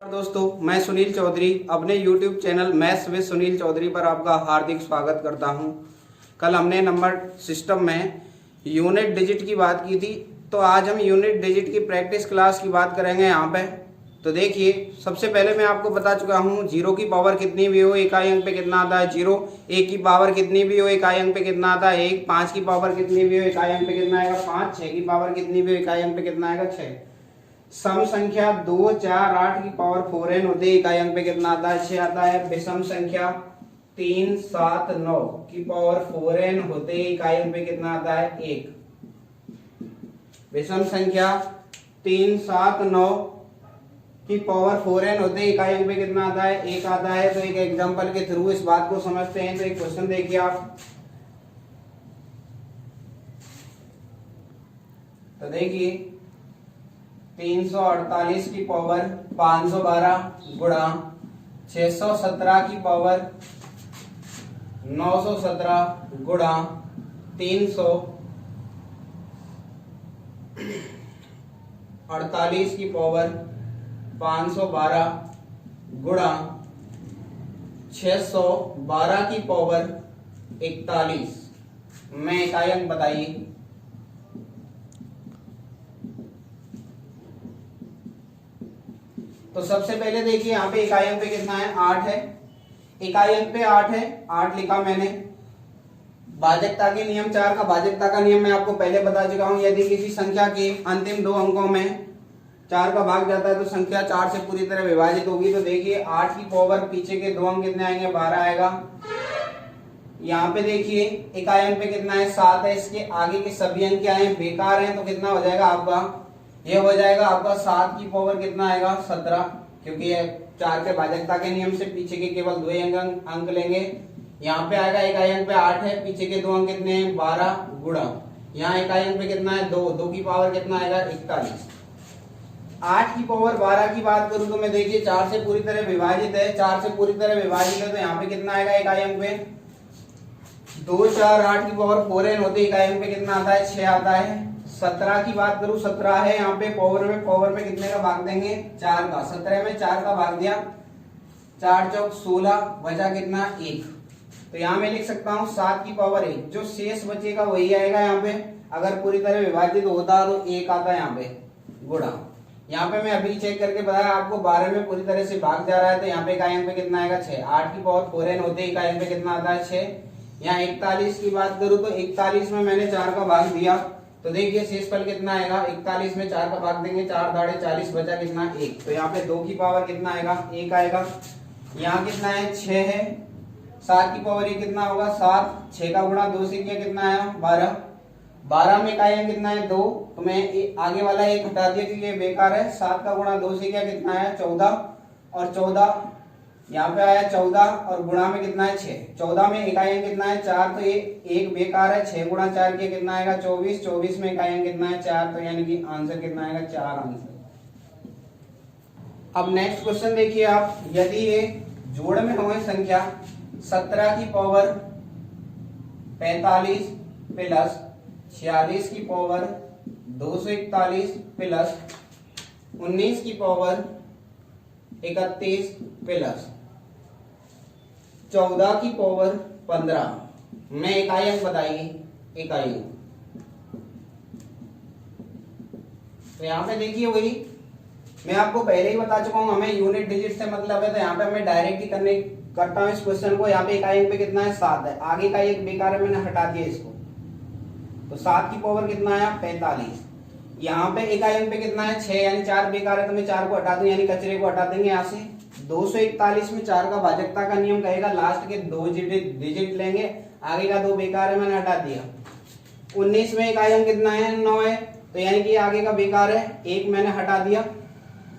दोस्तों, मैं सुनील चौधरी अपने YouTube channel maths with Sunil Chaudhary पर आपका हार्दिक स्वागत करता हूं। कल हमने नंबर सिस्टम में यूनिट डिजिट की बात की थी, तो आज हम यूनिट डिजिट की प्रैक्टिस क्लास की बात करेंगे यहाँ पे। तो देखिए, सबसे पहले मैं आपको बता चुका हूँ जीरो की पावर कितनी भी हो इकाई अंक पे कितना आता है जीरो, एक की पावर कितनी भी हो इकाई अंक पे कितना आता है एक, पाँच की पावर कितनी भी हो इकाई अंक पे कितना आएगा पाँच, छः की पावर कितनी भी हो इकाई अंक पे कितना आएगा छः। सम संख्या 2, 4, 8 की पावर 4n होते इकाई अंक पे कितना आता है 6 आता है। विषम संख्या 3, 7, 9 की पावर 4n होते इकाई अंक पे कितना आता है 1। विषम संख्या 3, 7, 9 की पावर 4n होते इकाई अंक पे कितना आता है 1 आता है। तो एक एग्जांपल के थ्रू इस बात को समझते हैं। तो एक क्वेश्चन देखिए आप, तो देखिए 348 की पावर 512 गुणा 617 की पावर 917 गुणा 348 की पावर 512 गुणा 612 की पावर 41 में इकाई अंक बताइए। तो सबसे पहले देखिए यहाँ पे इकाई अंक पे कितना है 8 है, इकाई अंक पे 8 है, 8 लिखा मैंने। भाजकता के नियम 4 का भाजकता का नियम मैं आपको पहले बता चुका हूं। यदि किसी संख्या के अंतिम दो अंकों में 4 का भाग जाता है तो संख्या 4 से पूरी तरह विभाजित होगी। तो देखिए 8 की पावर पीछे के दो अंक कितने आएंगे 12 आएगा। यहाँ पे देखिए इकाई अंक पे कितना है 7 है, इसके आगे के सभी अंक क्या है बेकार हैं, तो कितना हो जाएगा आपका, ये हो जाएगा आपका 7 की पावर कितना आएगा 17, क्योंकि ये 4 के भाजकता के नियम से पीछे के केवल दो अंक लेंगे। यहाँ पे आएगा इकाई अंक पे 8 है, पीछे के दो अंक कितने हैं 12 गुणा यहाँ इकाई अंक पे कितना है 2, 2 की पावर कितना आएगा 41। 8 की पावर 12 की बात करूं तो मैं देखिए 4 से पूरी तरह विभाजित है, 4 से पूरी तरह विभाजित है, तो यहाँ पे कितना आएगा इकाई अंक पे 2, 4, 8 की पावर 4n होते इकाई अंक पे कितना आता है 6 आता है। 17 की बात करूं 17 है, यहाँ पे पावर में कितने का भाग देंगे 4 का, 17 में 4 का भाग दिया, 4 चौक 16 बचा कितना 1। तो यहाँ मैं लिख सकता हूँ 7 की पावर 1, जो शेष बचेगा वही आएगा यहाँ पे। अगर पूरी तरह विभाजित होता तो 1 आता है यहाँ पे गुणा। यहाँ पे मैं अभी चेक करके बताया आपको 12 में पूरी तरह से भाग जा रहा है, तो यहाँ पे इकाई अंक पे कितना आएगा 6। 8 की पावर 4n होते इकाई अंक पे कितना आता है 6। यहाँ 41 की बात करूं तो 41 में मैंने 4 का भाग दिया, तो देखिए शेषफल कितना आएगा 41 में 4 का भाग देंगे 4 दाड़े 40 बचा कितना 1। तो यहाँ पे 2 की पावर कितना आएगा 1 आएगा। यहाँ कितना है 6 है, 7 की पावर ये कितना होगा 7, 6 का गुणा 2 से किया कितना आया 12, 12 में इकाई अंक कितना है 2, तो मैं आगे वाला 1 हटा दिया क्योंकि ये बेकार है। 7 का गुणा 2 से किया कितना आया 14, और 14 यहाँ पे आया 14 और गुणा में कितना है 6, 14 में इकाई अंक कितना है 4, तो ये 1 बेकार है, 6 गुणा 4 किया कितना आएगा 24, 24 में इकाई अंक कितना है 4, तो यानी कि आंसर कितना आएगा 4 आंसर। अब नेक्स्ट क्वेश्चन देखिए आप, यदि ये जोड़ में हो संख्या 17 की पावर 45 प्लस 46 की पावर 241 प्लस 19 की पावर 31 प्लस 14 की पावर 15 में इकाई अंक बताइए इकाई। तो यहाँ पे देखिए वही मैं आपको पहले ही बता चुका हूं, हमें यूनिट डिजिट से मतलब है, तो यहाँ पे मैं डायरेक्ट ही करता हूं इस क्वेश्चन को। यहाँ पे इकाई अंक पे कितना है 7 है, आगे का एक बेकार है मैंने हटा दिया इसको, तो 7 की पावर कितना आया 45। यहाँ पे इकाई अंक पे कितना है 6, यानी 4 बेकार है, तो मैं 4 को हटा दूं, यानी कचरे को हटा देंगे यहाँ से। 241 में 4 का भाजकता का नियम कहेगा लास्ट के 2 डिजिट लेंगे, आगे का 2 बेकार है मैंने हटा दिया। 19 में इकाई अंक कितना है 9 है, तो यानी कि आगे का बेकार है, 1 मैंने हटा दिया,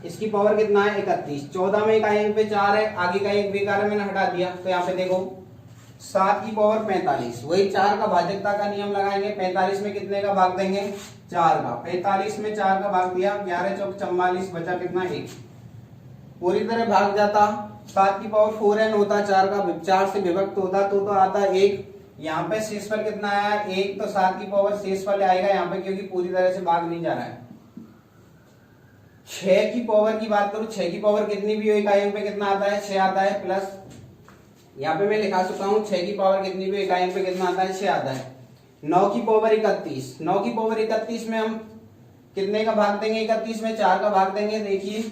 इसकी पावर कितना है 31। 14 में इकाई अंक पे 4 है, आगे का 1 बेकार है मैंने हटा दिया, तो यहाँ पे देखो 7 की पावर 45, वही 4 का भाजकता का नियम लगाएंगे। 45 में कितने का भाग देंगे 4 का, 45 में 4 का भाग दिया, 11 चौक 44 बचा कितना 1। पूरी तरह भाग जाता 7 की पावर 4n होता, 4 से विभक्त होता तो आता 1। यहाँ पे शेषफल कितना आया 1, तो 7 की पावर शेषफल आएगा यहाँ पे, क्योंकि पूरी तरह से भाग नहीं जा रहा है। 6 की पावर की बात करूं, 6 की पावर कितनी भी हो इकाई अंक पे कितना आता है, 6 आता है। प्लस यहाँ पे मैं लिखा चुका हूँ 6 की पावर कितनी भी इकाई अंक पे कितना आता है, 6 आता है। 9 की पावर 31, 9 की पावर 31 में हम कितने का भाग देंगे, 31 में 4 का भाग देंगे। देखिए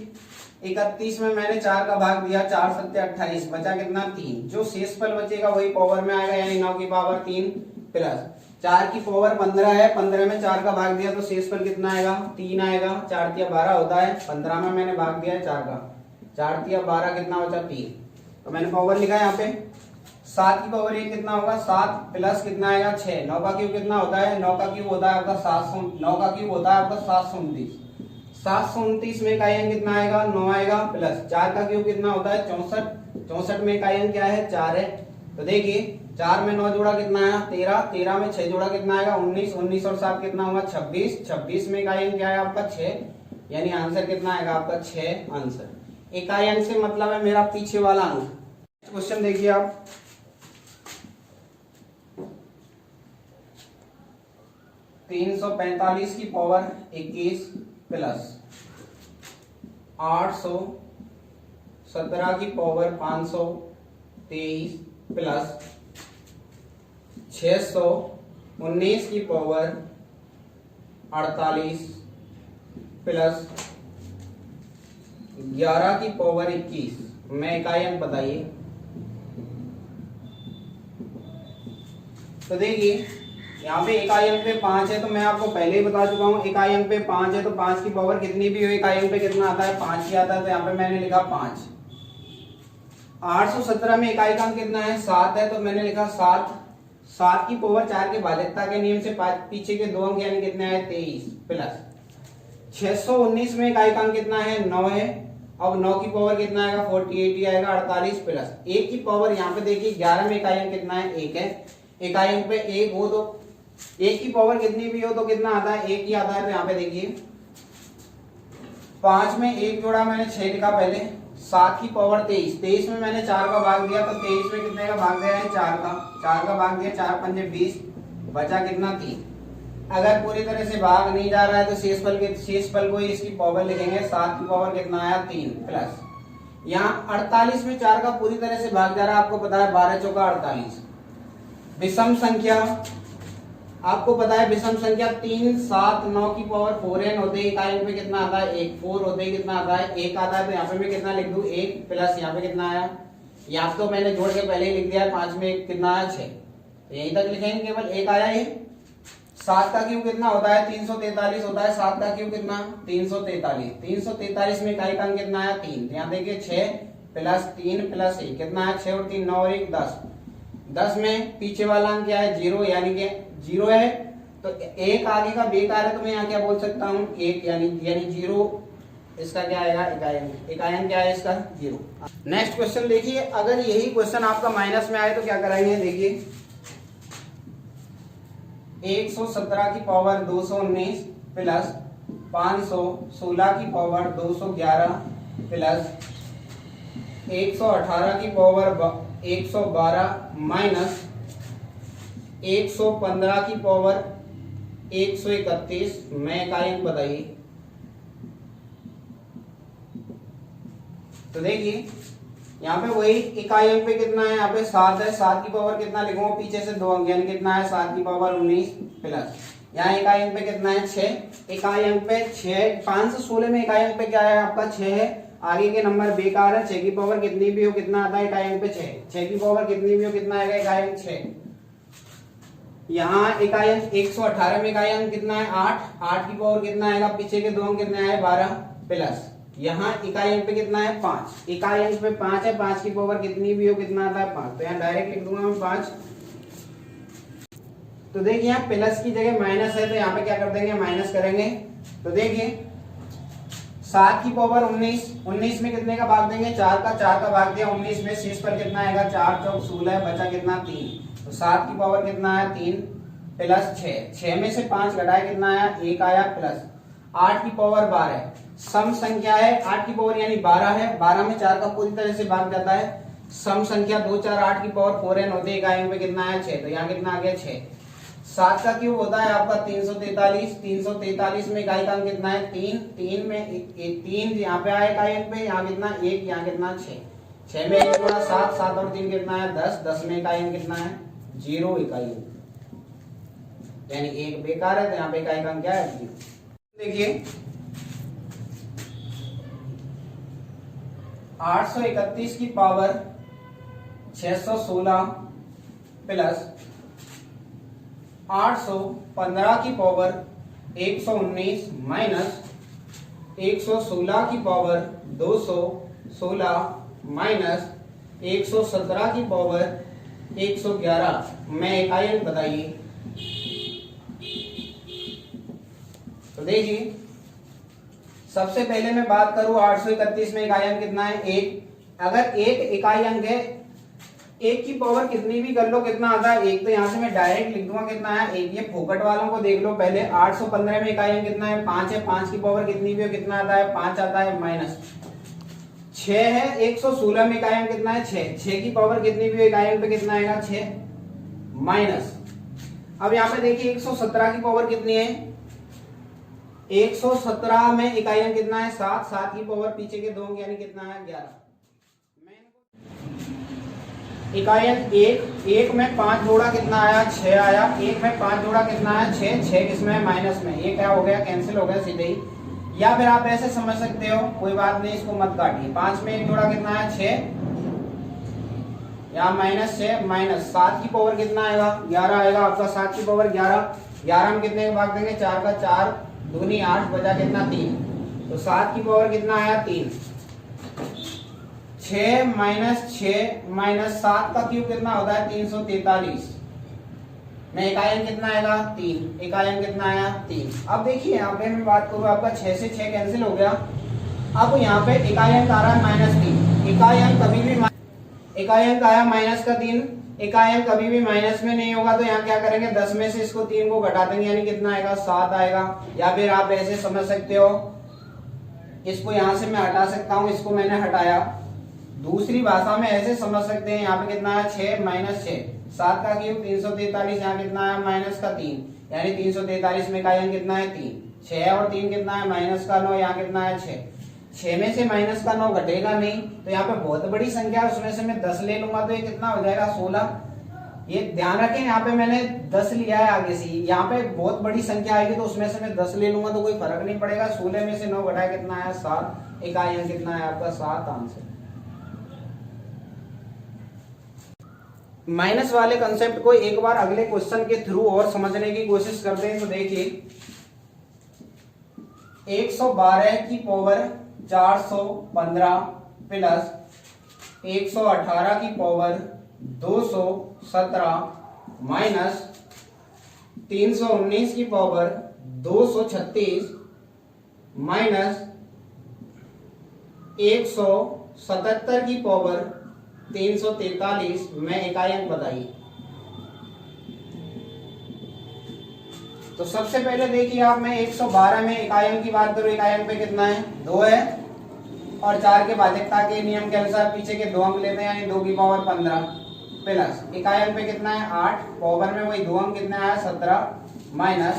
31 में मैंने 4 का भाग दिया, 4 सत्ते 28, बचा कितना 3। जो शेषफल बचेगा वही पावर में आएगा, यानी 9 की पावर 3 प्लस 4 की पावर 15 है, 15 में 4 का भाग दिया तो शेषफल कितना आएगा, 3 आएगा। 4 तिया 12 होता है, 15 में मैंने भाग दिया है 4 का, 4 तिया 12 कितना बचा 3। तो मैंने पावर लिखा है यहाँ पे। 7 की पावर ये कितना होगा, 7 प्लस कितना आएगा 6। 9 का क्यूब कितना होता है, 9 का क्यूब होता है आपका 700, 9 का क्यूब होता है आपका 729। 729 में इकाई अंक कितना आएगा, 9 आएगा। प्लस 4 का क्यूब कितना होता है 64, 64 में इकाई अंक क्या है, 4 है। तो देखिए 4 में 9 जोड़ा कितना आया 13, 13 में 6 जोड़ा कितना आएगा 19, 19 और 7 कितना होगा 26, 26 में इकाई अंक क्या है आपका 6, यानी आंसर कितना आएगा आपका 6 आंसर। इकाई अंक से मतलब है मेरा पीछे वाला अंक। क्वेश्चन देखिए आप, तीन सौ 345 की पावर 21 प्लस 817 की पावर 523 प्लस 619 की पावर 48 प्लस 11 की पावर 21 में इकाई अंक बताइए। तो देखिए यहाँ पे इकाई अंक पे 5 है, तो मैं आपको पहले ही बता चुका हूँ इकाई अंक पे 5 है, तो 5 की पावर कितनी भी हो इकाई अंक पे कितना आता है, 5 ही आता है। तो यहाँ पे मैंने लिखा 5। 817 में इकाई का अंक कितना है, 7 है, तो मैंने लिखा 7। 7 की पावर 4 के भाजकता के नियम से पीछे के 2 अंक यानी कितने आए 23 प्लस 619 में इकाई का अंक कितना है, 9 है। अब 9 की पावर कितना आएगा 48 ही आएगा, 48 प्लस 1 की पावर यहाँ पे देखिए 11 में इकाई अंक कितना है, 1 है। इकाई अंक पे 1 हो तो 1 की पावर कितनी भी हो तो कितना आता है, 1 ही आता है। तो यहाँ पे देखिए 5 में 1 जोड़ा मैंने 6 लिखा पहले। 7 की पावर 23, 23 में मैंने 4 का भाग दिया, तो 23 में कितने का भाग दिया है 4 का, 4 का भाग दिया, 4 पंजे 20, बचा कितना 3। अगर पूरी तरह से भाग नहीं जा रहा है तो शेषफल को ही इसकी पावर लिखेंगे। 7 की पावर कितना आया 3 प्लस यहाँ 48 में 4 का पूरी तरह से भाग जा रहा है, आपको पता है 12 चौका 48। विषम संख्या आपको पता है, विषम संख्या 3, 7, 9 की पावर 4n होते हैं, इकाई अंक में कितना आता है 1, 4 होते ही कितना आता है 1 आता है। तो यहाँ पे मैं कितना लिख दूं 1 प्लस यहाँ पे कितना आया, यहाँ तो मैंने जोड़ के पहले ही लिख दिया है, 5 में 1 कितना आया 6, तो यहीं तक लिखेंगे, केवल 1 आया ये। 7 का क्यूब कितना होता है 343 होता है, 7 का क्यूब कितना 343, 343 में इकाई का अंक कितना आया 3। यहाँ देखिए 6 प्लस 3 प्लस 1 कितना है 6 और 3 9 और 1 10, 10 में पीछे वाला अंक क्या है 0, यानी कि 0 है। तो 1 आगे का बेकार है, तो मैं यहाँ क्या बोल सकता हूँ 1, यानी 0 इसका क्या आएगा इकाई अंक। इकाई अंक क्या है इसका 0। नेक्स्ट क्वेश्चन देखिए, अगर यही क्वेश्चन आपका माइनस में आए तो क्या कराएंगे, देखिए 117 की पावर 219 प्लस 516 की पावर 211 प्लस 118 की पावर 112 माइनस 115 की पावर 131 में इकाई अंक बताइए। तो देखिए यहाँ पे वही इकाई अंक पे कितना है, यहाँ पे 7 है, 7 की पावर कितना लिखूंगा पीछे से 2 अंक, यानी कितना है 7 की पावर 19 प्लस यहाँ इकाई अंक पे कितना है 6, इकाई अंक पे 6, 5 से 16 में इकाई अंक पे क्या है आपका 6 है, आगे के नंबर बेकार है। 6 की पावर कितनी भी हो कितना आता है इकाई अंक पे 6, 6 की पावर कितनी भी हो कितना आएगा इकाई अंक 6। यहाँ इकाई अंक 118 में इकाई अंक कितना है 8, 8 की पावर कितना आएगा पीछे के 2 अंक कितने आए 12 प्लस यहाँ इकाई अंक पे कितना है 5, इकाई अंक पे 5 है, 5 की पावर कितनी भी हो कितना आता है 5, तो यहाँ डायरेक्ट लिख दूंगा मैं 5। तो देखिए यहाँ प्लस की जगह माइनस है, तो यहाँ पे क्या कर देंगे माइनस करेंगे। तो देखिए 7 की पावर 19, 19 में कितने का भाग देंगे 4 का, 4 का भाग दिया 19 में, शेष पर कितना आएगा 4 चौक 16, बचा कितना 3। तो 7 की पावर कितना आया 3 प्लस 6, 6 में से 5 घटाया कितना आया 1 आया प्लस 8 की पावर 12, सम संख्या है 8 की पावर यानी 12 है, 12 में 4 का पूरी तरह से भाग जाता है, सम संख्या 2 4 8 की पावर 4n होती है, इकाई अंक पे कितना आया 6, तो यहाँ कितना आ गया 6। 7 का क्यूब होता है आपका 343। 343 में इकाई का अंक कितना है 3। 3 में 3 यहाँ पे आया इकाई अंक पे, यहाँ कितना 1, यहाँ कितना 6। 6 में 1 गुणा 7, 7 और 3 कितना है 10। 10 में इकाई अंक कितना है 0 इकाई अंक, यानी 1 बेकार है, तो यहाँ पे इकाई का अंक क्या है 0। देखिए 831 की पावर 616 प्लस 815 की पावर 119 माइनस 116 की पावर 216 माइनस 117 की पावर 111 में इकाई अंक बताइए। तो देखिए सबसे पहले मैं बात करूं 831 में इकाई अंक कितना है 1। अगर 1 इकाई अंक है, 1 की पावर कितनी भी कर लो कितना आता है 1, तो यहां से मैं डायरेक्ट लिख दूंगा कितना है 1। ये फोकट वालों को देख लो पहले। 815 में इकाई अंक कितना है 5 है, 5 की पावर कितनी भी हो कितना आता है 5 आता है, माइनस 6 है। 116 में इकाई अंक कितना है 6, 6 की पावर कितनी भी हो इकाई अंक पे कितना आएगा 6, माइनस। अब यहाँ पे देखिए 117 की पावर कितनी है 117 में इकाई अंक कितना है 7, 7 की पावर पीछे के 2 यानी कितना है 11। इकाई अंक 1 में 5 जोड़ा कितना आया 6 आया। 1 में 5 जोड़ा कितना आया 6, 6 किसमें है माइनस में, ये क्या हो गया कैंसिल हो गया सीधे ही। या फिर आप ऐसे समझ सकते हो, कोई बात नहीं इसको मत काटिए। 5 में 1 जोड़ा कितना है 6, यहाँ माइनस 6 माइनस 7 की पावर कितना आएगा 11 आएगा आपका। 7 की पावर 11, 11 हम कितने भाग देंगे 4 का 4 दूनी 8 बचा कितना 3, तो 7 की पावर कितना आया 3। 6 माइनस 6 माइनस 7 का क्यूब कितना होता है 343 में इकाई अंक कितना आएगा 3, इकाई अंक कितना आया 3। अब देखिए यहाँ पे मैं बात करूँ आपका 6 से 6 कैंसिल हो गया। अब यहाँ पे इकाई अंक आ रहा है -3। इकाई अंक कभी भी इकाई अंक आया -3, इकाई अंक कभी भी माइनस में नहीं होगा, तो यहाँ क्या करेंगे 10 में से इसको 3 को घटा देंगे यानी कितना आएगा 7 आएगा। या फिर आप ऐसे समझ सकते हो, इसको यहाँ से मैं हटा सकता हूँ, इसको मैंने हटाया। दूसरी भाषा में ऐसे समझ सकते हैं, यहाँ पे कितना है 6 माइनस 6, 7 का क्यूब 343, यहाँ कितना है माइनस का 3, यानी 343 में इकाई अंक कितना है 3। 6 और 3 कितना है माइनस का 9, यहाँ कितना है 6। 6 में से माइनस का 9 घटेगा नहीं, तो यहाँ पे बहुत बड़ी संख्या है उसमें से मैं 10 ले लूंगा तो ये कितना हो जाएगा 16। ये ध्यान रखें, यहाँ पे मैंने 10 लिया है आगे से, यहाँ पे बहुत बड़ी संख्या आएगी तो उसमें से मैं 10 ले लूंगा तो कोई फर्क नहीं पड़ेगा। 16 में से 9 घटाया कितना है 7, इकाई अंक कितना है आपका 7 आंसर। माइनस वाले कंसेप्ट को एक बार अगले क्वेश्चन के थ्रू और समझने की कोशिश करते हैं। तो देखिए 112 की पावर 415 प्लस 118 की पावर 217 माइनस 319 की पावर 236 माइनस 177 की पावर 343 में इकाई अंक बताइए। तो सबसे पहले देखिए आप, मैं 112 में इकाई अंक की बात करूं, इकाई अंक पे कितना है 2 है, और 4 के भाजकता के नियम के अनुसार पीछे के 2 अंक लेते हैं यानी 2 की पावर 15 प्लस इकाई अंक पे कितना है 8, पावर में वही 2 अंक कितना है 17 माइनस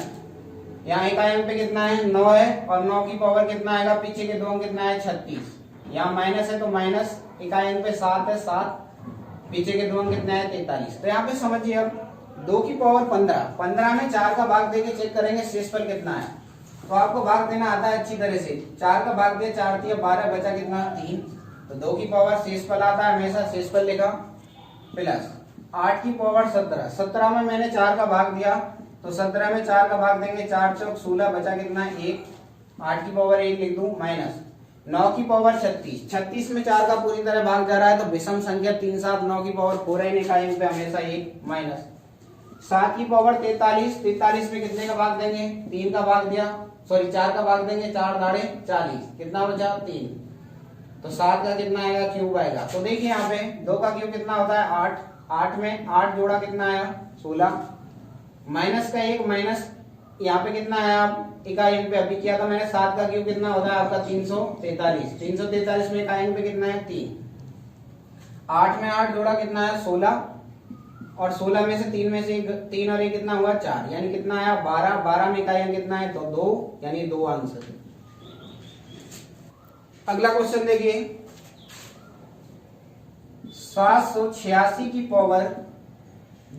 यहाँ इकाई अंक पे कितना है 9 है, और 9 की पावर कितना आएगा पीछे के 2 अंक कितना है 36, यहाँ माइनस है तो माइनस इकाई अंक पे 7 है 7, पीछे के 2 अंक कितना है 43। तो यहाँ पे समझिए अब 2 की पावर 15, 15 में 4 का भाग देके चेक करेंगे शेषफल कितना है। तो आपको भाग देना आता है अच्छी तरह से। 4 का भाग दिया 4 दिया 12, बचा कितना 3, तो 2 की पावर शेषफल आता है हमेशा शेषफल लिखा प्लस 8 की पावर 17, 17 में मैंने 4 का भाग दिया तो 17 में 4 का भाग देंगे 4 चौक 16, बचा कितना 1, 8 की पावर 1 लिख दूं माइनस 9 की पावर 36, 36 में 4 का पूरी तरह भाग जा रहा है तो विषम संख्या 3 7 9 की पावर 4 है, इकाई अंक पे हमेशा 1 माइनस 7 की पावर 43, 43 में कितने का भाग देंगे 3 का भाग दिया, सॉरी 4 का भाग देंगे 4 दाड़े 40, कितना बचा 3, तो 7 का कितना आएगा क्यूब आएगा। तो देखिए यहाँ पे 2 का क्यूब कितना होता है 8, 8 में 8 जोड़ा कितना आया 16 माइनस का 1 माइनस यहाँ पे कितना आया आप इकाई अंक पे अभी किया था मैंने, 7 का क्यूब कितना होता है आपका 343, 343 में इकाई अंक पे कितना है 3, 8 में 8 जोड़ा कितना है 16 और 16 में से 3 में से 3 और 1 कितना हुआ 4, यानी कितना आया 12। 12 में इकाई अंक कितना है तो 2, यानी 2 आंसर। अगला क्वेश्चन देखिए, 786 की पावर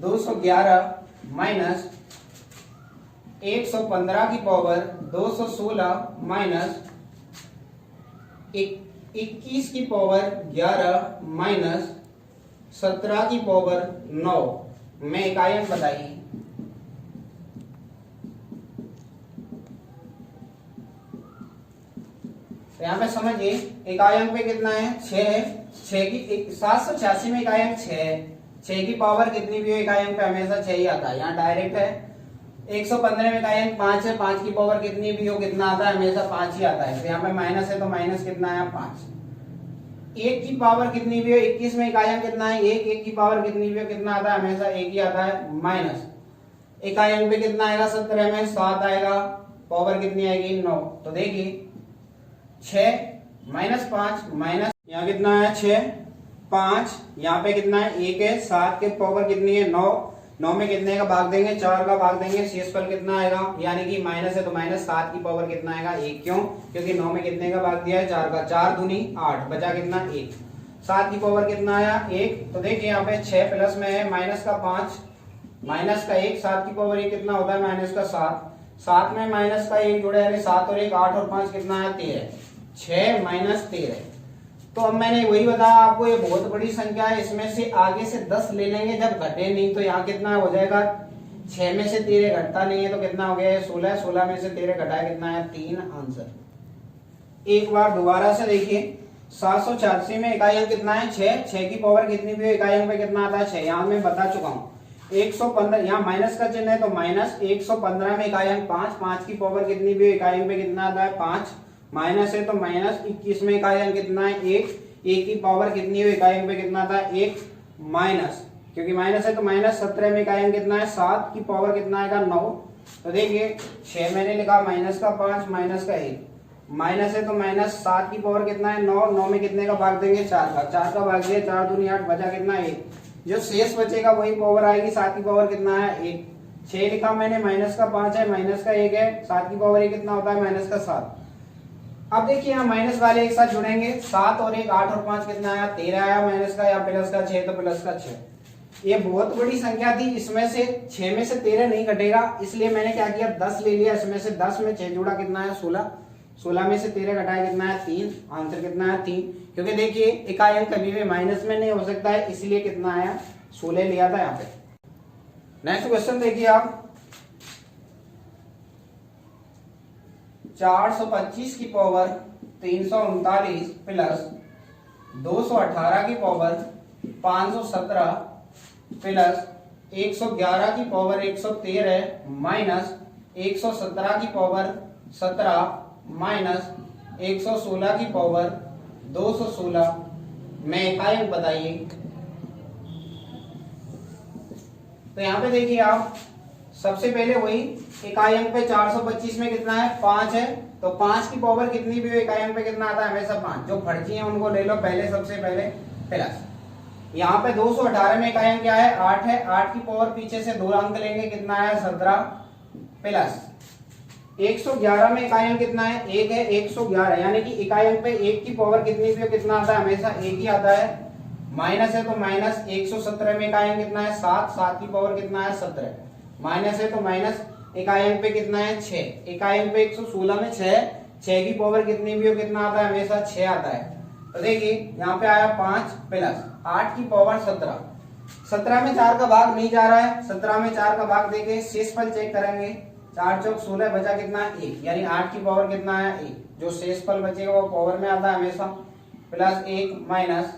211 माइनस 115 की पावर 216 माइनस 21 की पावर 11 माइनस 17 की पावर 9 में इकाई अंक बताइए। तो यहाँ पे समझिए इकाई अंक पे कितना है 6 है। 6 की 786 में इकाई अंक 6 है। 6 की पावर कितनी भी हो इकाई अंक पे हमेशा 6 ही आता है, यहाँ डायरेक्ट है। 115 में इकाई अंक 5 है। 5 की पावर कितनी भी हो कितना आता है हमेशा 5 ही आता है। तो यहाँ पे माइनस है तो माइनस कितना आया 5। 1 की पावर कितनी भी हो 21 में इकाई अंक कितना है 1। 1 की पावर कितनी भी हो कितना आता है हमेशा 1 ही आता है। माइनस इकाई अंक पे कितना आएगा 17 में 7 आएगा, पावर कितनी आएगी 9। तो देखिए 6 माइनस 5 माइनस यहाँ कितना है 6 5, यहाँ पे कितना है 1 है। 7 के पावर कितनी है 9। 9 में कितने का भाग देंगे 4 का भाग देंगे, शेषफल कितना आएगा, यानी कि माइनस है तो माइनस 7 की पावर कितना आएगा 1। क्यों, क्योंकि 9 में कितने का भाग दिया है 4 का। 4 दूनी 8, बचा कितना 1। 7 की पावर कितना आया 1। तो देखिए यहाँ पे 6 प्लस में है माइनस का 5 माइनस का 1। 7 की पावर ये कितना होता है माइनस का 7। 7 में माइनस का 1 जुड़े, यानी 7 और 1 8 और 5 कितना है 13। 6 माइनस 13। तो अब मैंने वही बताया आपको, ये बहुत बड़ी संख्या है, इसमें से आगे से 10 ले लेंगे जब घटे नहीं। तो यहाँ कितना हो जाएगा 6 में से 13 घटता नहीं है तो कितना हो गया 16। 16 में से 13 घटाया कितना है 3 आंसर। एक बार दोबारा से देखिए 786 में इकाई अंक कितना है 6। 6 की पावर कितनी भी इकाई अंक पे कितना आता है 6, यहाँ मैं बता चुका हूँ। 115 यहाँ माइनस का चिन्ह है तो माइनस। 115 में इकाई अंक 5। 5 की पावर कितनी भी इकाई अंक पे कितना आता है 5, माइनस है तो माइनस। 21 में इकाई अंक कितना है 1। 1 की पावर कितनी हो इकाई अंक पे कितना आता है 1, माइनस, क्योंकि माइनस है तो माइनस। 17 में इकाई अंक कितना है 7 की पावर कितना आएगा 9। तो देखिए 6 मैंने लिखा माइनस का 5 माइनस का 1, माइनस है तो माइनस। 7 की पावर कितना है 9। 9 में कितने का भाग देंगे 4 का। 4 का भाग दिया 4 दूनी 8, बचा कितना 1। जो शेष बचेगा वही पावर आएगी। 7 की पावर कितना है 1। 6 लिखा मैंने माइनस का 5 है माइनस का 1 है। 7 की पावर ये कितना होता है माइनस का 7। अब देखिए यहाँ माइनस वाले एक साथ जुड़ेंगे। 7 और 1 8 और 5 कितना आया 13 आया माइनस का, या प्लस का 6 तो प्लस का 6। ये बहुत बड़ी संख्या थी, इसमें से 6 में से 13 नहीं घटेगा, इसलिए मैंने क्या किया 10 ले लिया। इसमें से 10 में 6 जुड़ा कितना है 16। 16 में से 13 घटाया कितना है 3, आंसर कितना है 3। क्योंकि देखिए इकाई अंक कभी भी माइनस में नहीं हो सकता है, इसलिए कितना आया 16 लिया था यहाँ पे। नेक्स्ट क्वेश्चन देखिए आप, 425 की पावर 339 प्लस 218 की पावर 517 प्लस 111 की पावर 113 माइनस 117 की पावर 17 माइनस 116 की पावर 216 में इकाई अंक बताइए। तो यहाँ पे देखिए आप सबसे पहले वही इकाई अंक पे 425 में कितना है 5 है, तो 5 की पावर कितनी भी हो इकाई अंक पे कितना आता है हमेशा 5। जो फर्जी है उनको ले लो पहले, सबसे पहले प्लस। यहाँ पे 218 में इकाई अंक क्या है 8 है। 8 की पावर पीछे से 2 अंक लेंगे कितना है 17 प्लस 111 में इकाई अंक कितना है 1 है। 111 यानी कि इकाई अंक पे 1 की पावर कितनी भी हो कितना आता है हमेशा 1 ही आता है। माइनस है तो माइनस। 117 में इकाई अंक कितना है 7। 7 की पावर कितना है 17, माइनस है तो माइनस। इकाई अंक पे कितना है 6। इकाई अंक पे 116 में 6। 6 की पावर कितनी भी हो कितना आता है हमेशा 6 आता है। तो देखिए यहाँ पे आया 5 प्लस 8 की पावर 17। 17 में 4 का भाग नहीं जा रहा है, 17 में 4 का भाग देके शेषफल चेक करेंगे। 4 चौक 16, बचा कितना 1, यानी 8 की पावर कितना आया 1। जो शेषफल बचेगा वो पावर में आता है हमेशा, प्लस 1 माइनस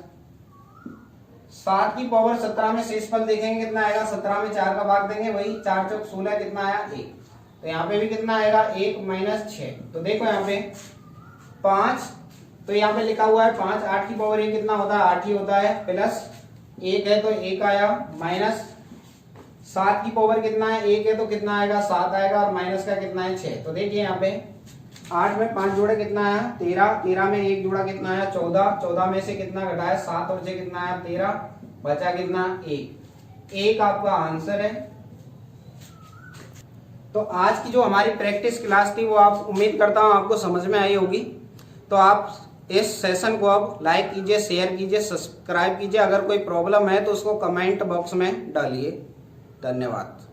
7 की पावर 17 में शेषफल देखेंगे कितना आएगा। 17 में 4 का भाग देंगे, वही 4 चौक 16 कितना आया 1। तो यहाँ पे भी कितना आएगा 1 माइनस 6। तो देखो यहाँ पे 5, तो यहाँ पे लिखा हुआ है 5। 8 की पावर ये कितना होता है 8 ही होता है, प्लस 1 है तो 1 आया, माइनस 7 की पावर कितना है 1 है तो कितना आएगा 7 आएगा, और माइनस का कितना है 6। तो देखिए यहाँ पे 8 में 5 जोड़े कितना आया 13। 13 में 1 जोड़ा कितना आया 14। 14 में से कितना घटाया 7 और से कितना आया 13, बचा कितना 1। 1 आपका आंसर है। तो आज की जो हमारी प्रैक्टिस क्लास थी वो आप उम्मीद करता हूँ आपको समझ में आई होगी। तो आप इस सेशन को अब लाइक कीजिए, शेयर कीजिए, सब्सक्राइब कीजिए। अगर कोई प्रॉब्लम है तो उसको कमेंट बॉक्स में डालिए। धन्यवाद।